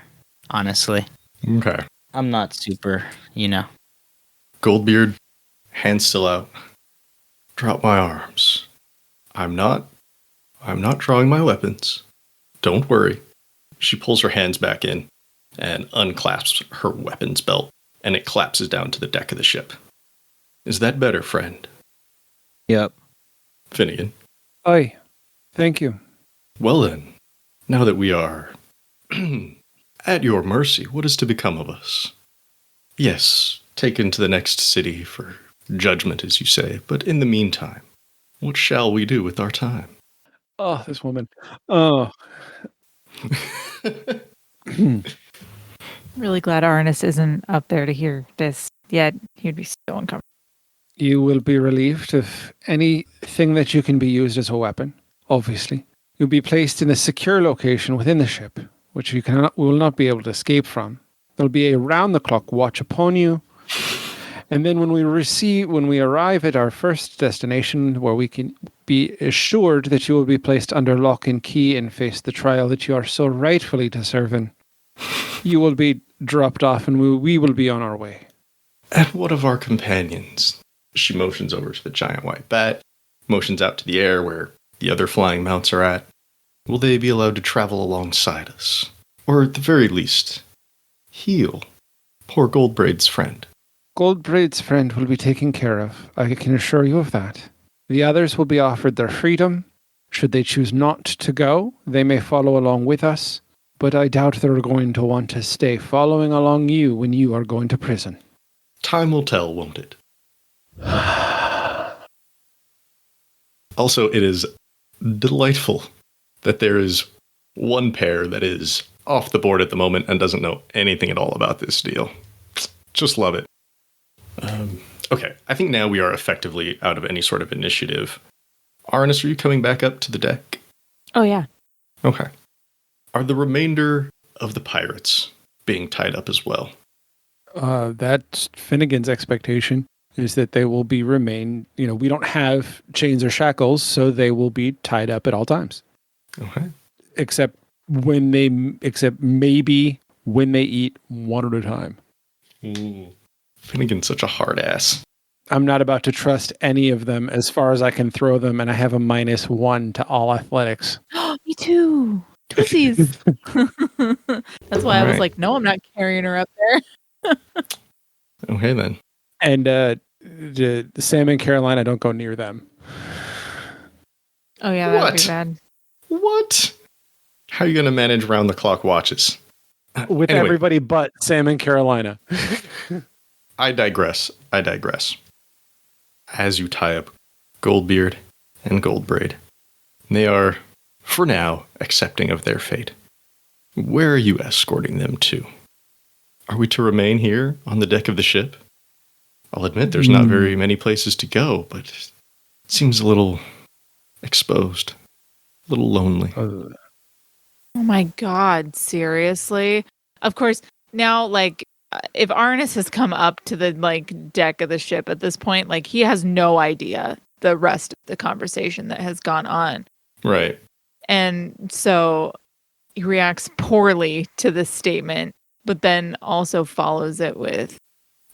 honestly. Okay. I'm not super, Goldbeard, hands still out. Drop my arms. I'm not drawing my weapons. Don't worry. She pulls her hands back in and unclasps her weapons belt, and it collapses down to the deck of the ship. Is that better, friend? Yep. Finnigan. Aye. Thank you. Well then, now that we are at your mercy, what is to become of us? Yes, taken to the next city for judgment, as you say, but in the meantime, what shall we do with our time? Oh, this woman. Oh. Really glad Arannis isn't up there to hear this yet. He'd be so uncomfortable. You will be relieved of anything that you can be used as a weapon, obviously. You'll be placed in a secure location within the ship, which you will not be able to escape from. There'll be a round-the-clock watch upon you. And then when we arrive at our first destination, where we can be assured that you will be placed under lock and key and face the trial that you are so rightfully deserving, you will be dropped off and we will be on our way. And what of our companions? She motions over to the giant white bat, motions out to the air where the other flying mounts are at. Will they be allowed to travel alongside us? Or at the very least, heal poor Goldbraid's friend? Goldbraid's friend will be taken care of. I can assure you of that. The others will be offered their freedom. Should they choose not to go, they may follow along with us, but I doubt they're going to want to stay following along you when you are going to prison. Time will tell, won't it? Also, it is delightful that there is one pair that is off the board at the moment and doesn't know anything at all about this deal. Just love it. Okay, I think now we are effectively out of any sort of initiative. Arannis, are you coming back up to the deck? Oh, yeah. Okay. Are the remainder of the pirates being tied up as well? That's Finnegan's expectation, is that they will be we don't have chains or shackles, so they will be tied up at all times. Okay. Except maybe when they eat one at a time. Ooh. Finnegan's such a hard ass. I'm not about to trust any of them as far as I can throw them, and I have a -1 to all athletics. Me too. Twissies. That's why I was like, no, I'm not carrying her up there. Okay, then. And the Sam and Carolina, don't go near them. Oh, yeah, that would be bad. What? How are you going to manage round-the-clock watches? With everybody but Sam and Carolina. I digress. As you tie up Goldbeard and Goldbraid, they are, for now, accepting of their fate. Where are you escorting them to? Are we to remain here on the deck of the ship? I'll admit there's not very many places to go, but it seems a little exposed, a little lonely. Uh, Oh my God, seriously? Of course, now, like, if Arannis has come up to the, like, deck of the ship at this point, like, he has no idea the rest of the conversation that has gone on. Right. And so he reacts poorly to this statement, but then also follows it with,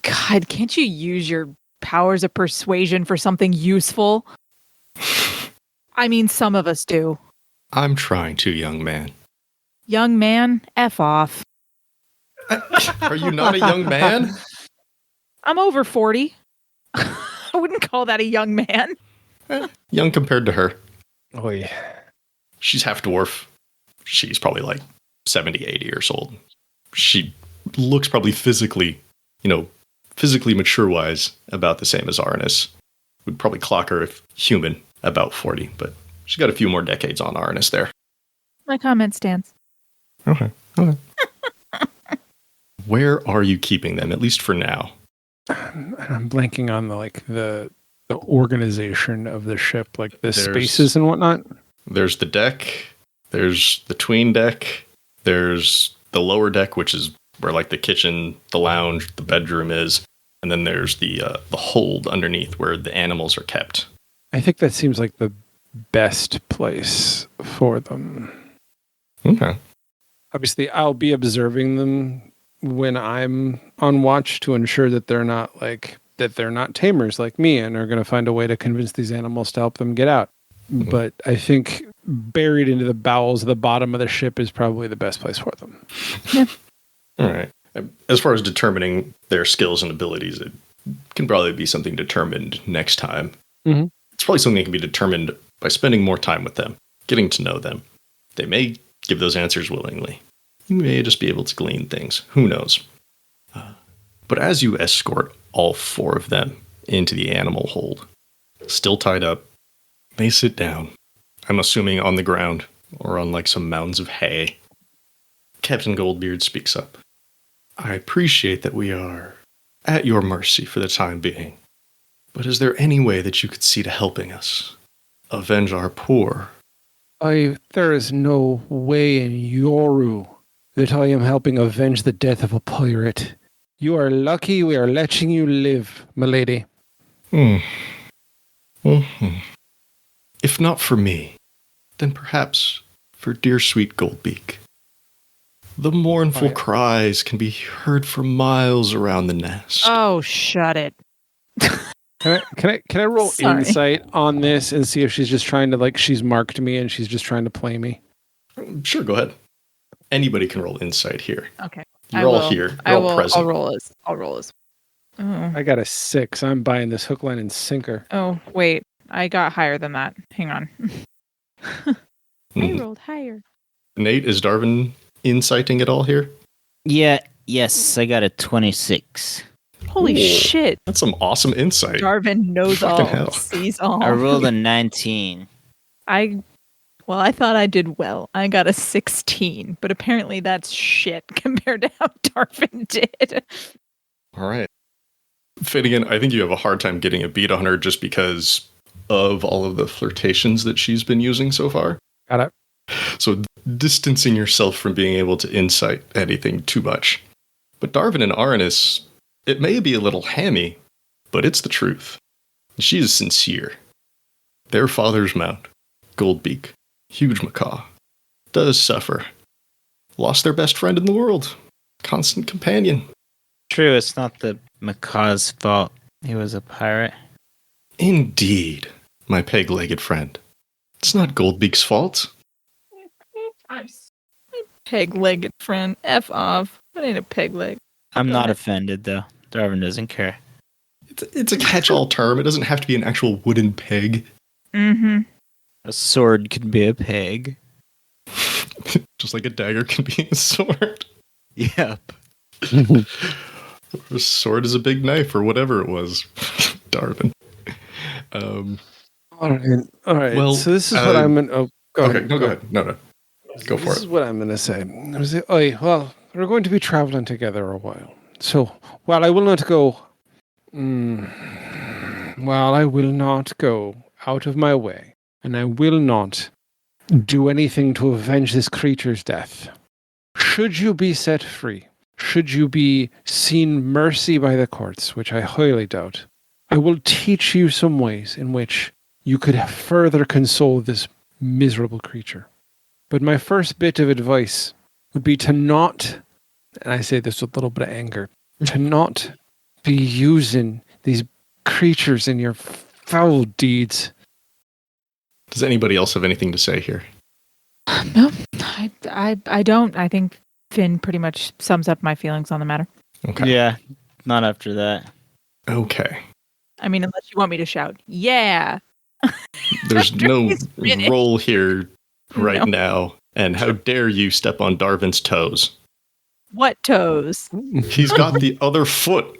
God, can't you use your powers of persuasion for something useful? I mean, some of us do. I'm trying to, young man. Young man, F off. Are you not a young man? I'm over 40. I wouldn't call that a young man. Young compared to her. oh yeah. She's half dwarf. She's probably like 70, 80 years old. She looks probably physically mature-wise about the same as Arannis. Would probably clock her if human about 40, but she's got a few more decades on Arannis there. My comment stands. Okay. Where are you keeping them, at least for now? I'm blanking on the organization of the ship, like the There's- spaces and whatnot. There's the deck, there's the tween deck, there's the lower deck, which is where like the kitchen, the lounge, the bedroom is, and then there's the hold underneath where the animals are kept. I think that seems like the best place for them. Okay. Obviously, I'll be observing them when I'm on watch to ensure that they're not tamers like me and are going to find a way to convince these animals to help them get out. Mhm. But I think buried into the bowels of the bottom of the ship is probably the best place for them. All right. As far as determining their skills and abilities, it can probably be something determined next time. Mhm. It's probably something that can be determined by spending more time with them, getting to know them. They may give those answers willingly. You may just be able to glean things. Who knows? But as you escort all four of them into the animal hold, still tied up, they sit down. I'm assuming on the ground or on like some mounds of hay. Captain Goldbeard speaks up. I appreciate that we are at your mercy for the time being. But is there any way that you could see to helping us? Avenge our poor? There is no way in Yoru that I am helping avenge the death of a pirate. You are lucky we are letting you live, milady. Mm-hmm. If not for me, then perhaps for dear sweet Goldbeak. The mournful cries can be heard for miles around the nest. Oh, shut it. Can I roll Sorry. insight on this and see if she's just trying to she's marked me and she's just trying to play me? Sure, go ahead. Anybody can roll insight here. Okay. You're all here. You're all present. I'll roll as. Oh. I got a 6. I'm buying this hook, line, and sinker. Oh, wait. I got higher than that. Hang on. I Mhm. rolled higher. Nate, is Darvin inciting at all here? Yes, I got a 26. Holy Ooh. shit. That's some awesome insight. Darvin knows Fucking all, hell. sees all. I rolled a 19. I thought I did well. I got a 16, but apparently that's shit compared to how Darvin did. All right. Finnigan, I think you have a hard time getting a beat on her just because of all of the flirtations that she's been using so far. Got it. So distancing yourself from being able to insight anything too much. But Darvin and Arannis, it may be a little hammy, but it's the truth. She is sincere. Their father's mount, Goldbeak, huge macaw, does suffer. Lost their best friend in the world, constant companion. True, it's not the macaw's fault. He was a pirate. Indeed, my peg-legged friend. It's not Goldbeak's fault. I'm peg-legged friend. F off. That ain't a peg leg. I'm Go not ahead. offended, though. Darvin doesn't care. It's a catch-all term. It doesn't have to be an actual wooden peg. Mm-hmm. A sword could be a peg. Just like a dagger can be a sword. Yep. A sword is a big knife or whatever it was. Darvin. All right. Well, So this is what I'm going to... Oh, go Okay, ahead. no, go ahead. No. Go for This it. is what I'm going to say. I was like, well, we're going to be traveling together a while. So, while I will not go... while I will not go out of my way and I will not do anything to avenge this creature's death. Should you be set free, should you be seen mercy by the courts, which I highly doubt, I will teach you some ways in which you could further console this miserable creature. But my first bit of advice would be to not, and I say this with a little bit of anger, to not be using these creatures in your foul deeds. Does anybody else have anything to say here? No, I don't. I think Finn pretty much sums up my feelings on the matter. Okay. Yeah, not after that. Okay. I mean, unless you want me to shout, yeah. There's no finished. role here right No. now. And how dare you step on Darvin's toes? What toes? He's got the other foot.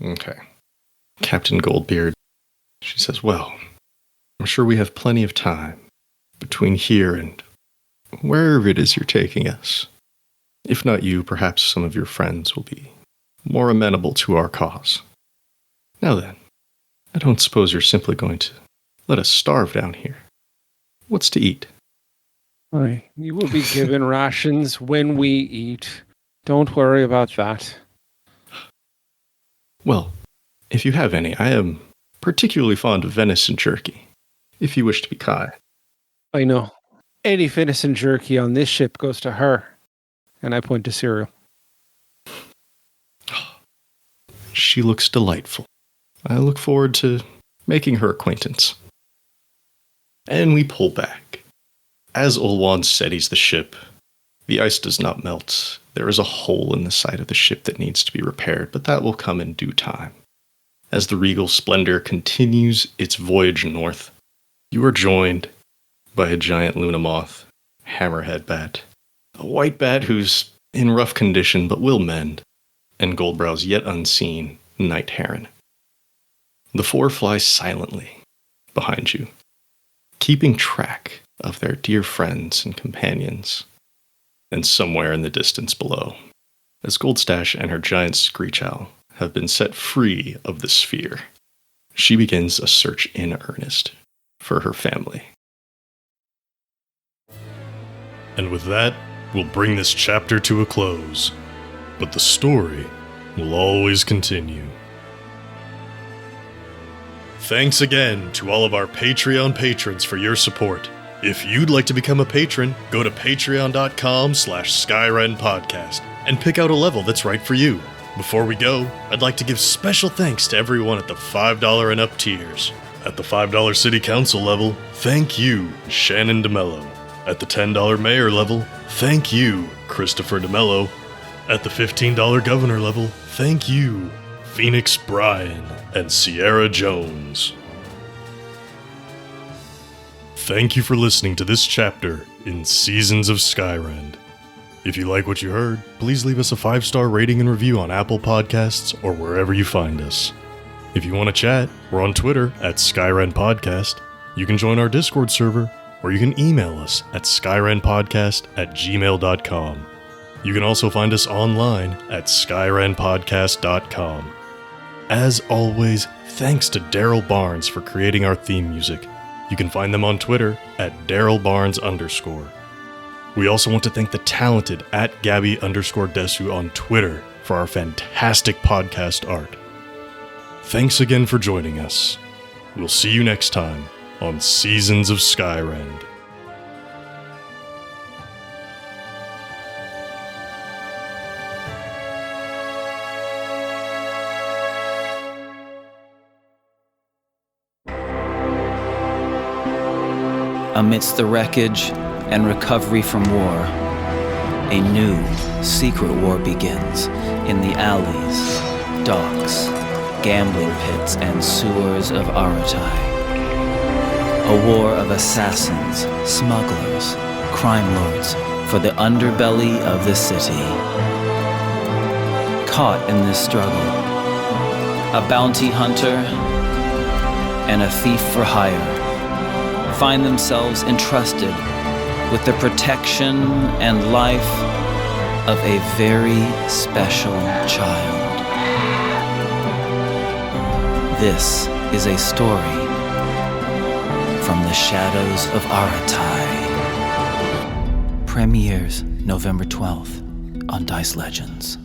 Okay. Captain Goldbeard, she says, well, I'm sure we have plenty of time between here and wherever it is you're taking us. If not you, perhaps some of your friends will be more amenable to our cause. Now then, I don't suppose you're simply going to let us starve down here. What's to eat? Aye, you will be given rations when we eat. Don't worry about that. Well, if you have any, I am particularly fond of venison jerky, if you wish to be kind. I know. Any venison jerky on this ship goes to her. And I point to cereal. She looks delightful. I look forward to making her acquaintance. And we pull back. As Ulwan steadies the ship, the ice does not melt. There is a hole in the side of the ship that needs to be repaired, but that will come in due time. As the Regal Splendor continues its voyage north, you are joined by a giant Luna moth, hammerhead bat, a white bat who's in rough condition but will mend, and Goldbrow's yet unseen night heron. The four fly silently behind you, keeping track of their dear friends and companions, and somewhere in the distance below, as Goldstash and her giant screech owl have been set free of the sphere, she begins a search in earnest for her family. And with that, we'll bring this chapter to a close. But the story will always continue. Thanks again to all of our Patreon patrons for your support. If you'd like to become a patron, go to patreon.com/Skyrend Podcast and pick out a level that's right for you. Before we go, I'd like to give special thanks to everyone at the $5 and up tiers. At the $5 City Council level, thank you, Shannon DeMello. At the $10 Mayor level, thank you, Christopher DeMello. At the $15 Governor level, thank you, Phoenix Bryan and Sierra Jones. Thank you for listening to this chapter in Seasons of Skyrend. If you like what you heard, please leave us a 5-star rating and review on Apple Podcasts or wherever you find us. If you want to chat, we're on Twitter at Skyrend Podcast. You can join our Discord server, or you can email us at skyrendpodcast@gmail.com. You can also find us online at skyrendpodcast.com. As always, thanks to Daryl Barnes for creating our theme music. You can find them on Twitter at DarylBarnes_. We also want to thank the talented at Gabby_Desu on Twitter for our fantastic podcast art. Thanks again for joining us. We'll see you next time on Seasons of Skyrend. Amidst the wreckage and recovery from war, a new secret war begins in the alleys, docks, gambling pits, and sewers of Aratai. A war of assassins, smugglers, crime lords for the underbelly of the city. Caught in this struggle, a bounty hunter and a thief for hire find themselves entrusted with the protection and life of a very special child. This is a story from the shadows of Aratai. Premieres November 12th on Dice Legends.